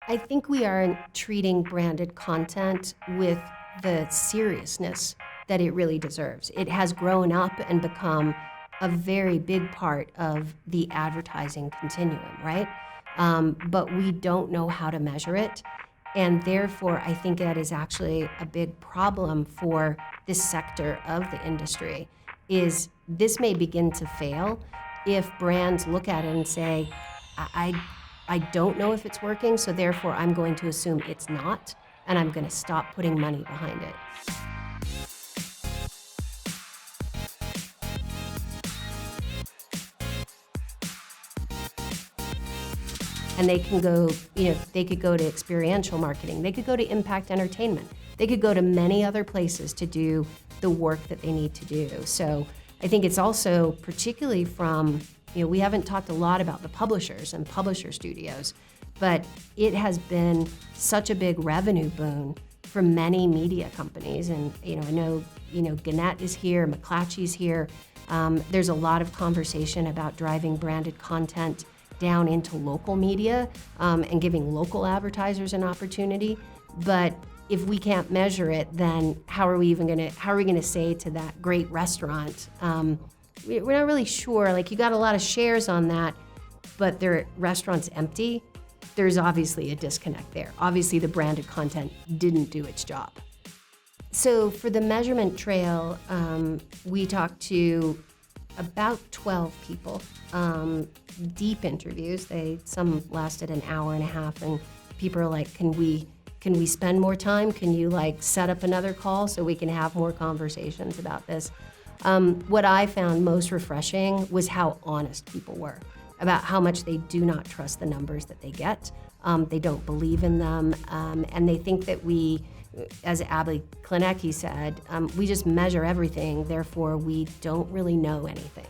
I think we are treating branded content with the seriousness that it really deserves. It has grown up and become a very big part of the advertising continuum, right? But we don't know how to measure it. And therefore, I think that is actually a big problem for this sector of the industry, is this may begin to fail if brands look at it and say, I don't know if it's working, so therefore I'm going to assume it's not, and I'm going to stop putting money behind it. And they can go, they could go to experiential marketing, they could go to impact entertainment, they could go to many other places to do the work that they need to do. So I think it's also particularly from, we haven't talked a lot about the publishers and publisher studios, but it has been such a big revenue boon for many media companies. And I know, Gannett is here, McClatchy's here. There's a lot of conversation about driving branded content down into local media and giving local advertisers an opportunity. But if we can't measure it, then how are we gonna say to that great restaurant, we're not really sure, like you got a lot of shares on that, but their restaurant's empty, there's obviously a disconnect there. Obviously the branded content didn't do its job. So for the measurement trail, we talked to about 12 people, deep interviews. Some lasted an hour and a half, and people are like, can we spend more time? Can you set up another call so we can have more conversations about this? What I found most refreshing was how honest people were about how much they do not trust the numbers that they get. They don't believe in them, and they think that we, as Abby Klinecki said, we just measure everything, therefore we don't really know anything.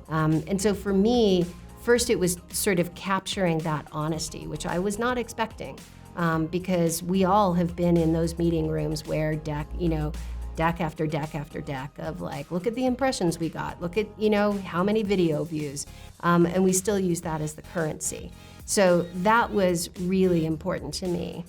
And so for me, first it was sort of capturing that honesty, which I was not expecting, because we all have been in those meeting rooms where deck after deck after deck of look at the impressions we got, look at how many video views, and we still use that as the currency. So that was really important to me.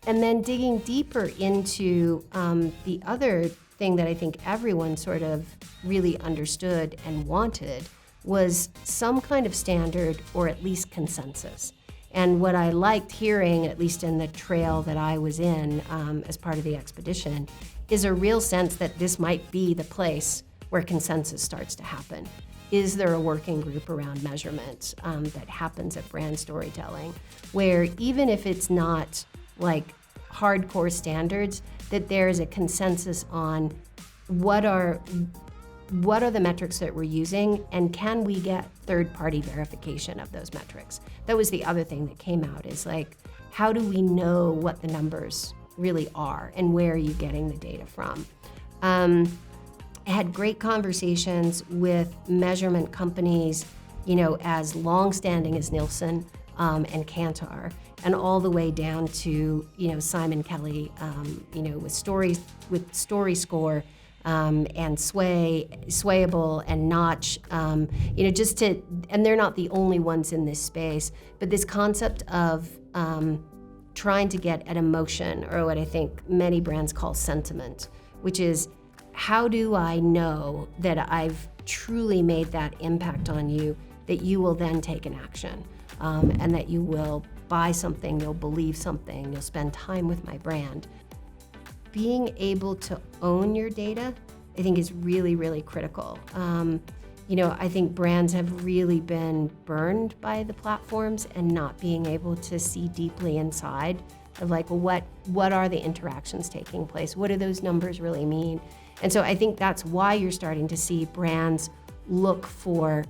And then digging deeper into the other thing that I think everyone sort of really understood and wanted was some kind of standard or at least consensus. And what I liked hearing, at least in the trail that I was in as part of the expedition, is a real sense that this might be the place where consensus starts to happen. Is there a working group around measurement that happens at Brand Storytelling, where even if it's not hardcore standards, that there's a consensus on what are the metrics that we're using, and can we get third-party verification of those metrics? That was the other thing that came out, is how do we know what the numbers really are and where are you getting the data from? I had great conversations with measurement companies, as long-standing as Nielsen and Kantar, and all the way down to Simon Kelly, with StoryScore and Swayable and Notch, and they're not the only ones in this space, but this concept of trying to get at emotion, or what I think many brands call sentiment, which is, how do I know that I've truly made that impact on you, that you will then take an action, and that you will buy something, you'll believe something, you'll spend time with my brand. Being able to own your data, I think, is really, really critical. I think brands have really been burned by the platforms and not being able to see deeply inside of what are the interactions taking place? What do those numbers really mean? And so I think that's why you're starting to see brands look to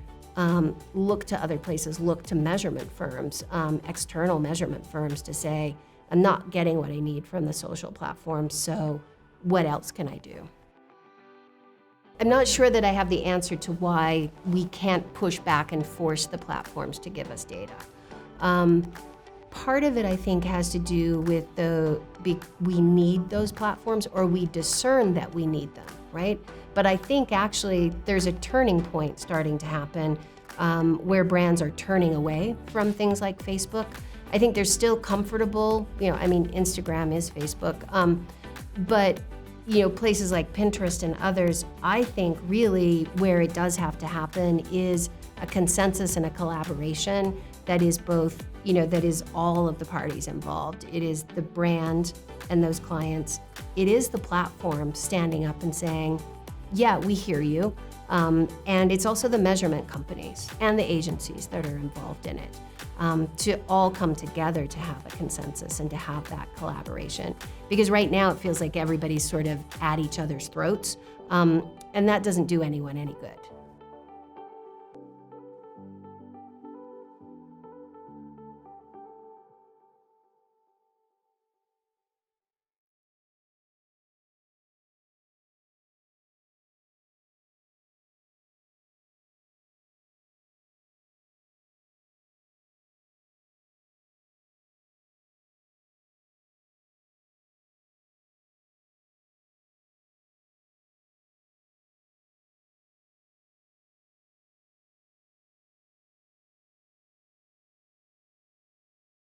other places, look to measurement firms, external measurement firms, to say, I'm not getting what I need from the social platforms, so what else can I do? I'm not sure that I have the answer to why we can't push back and force the platforms to give us data. Part of it, I think, has to do with we need those platforms, or we discern that we need them, right? But I think actually there's a turning point starting to happen where brands are turning away from things like Facebook. I think they're still comfortable, I mean, Instagram is Facebook, but places like Pinterest and others, I think really where it does have to happen is a consensus and a collaboration that is both, that is all of the parties involved. It is the brand and those clients. It is the platform standing up and saying, yeah, we hear you. And it's also the measurement companies and the agencies that are involved in it to all come together to have a consensus and to have that collaboration. Because right now it feels like everybody's sort of at each other's throats, and that doesn't do anyone any good.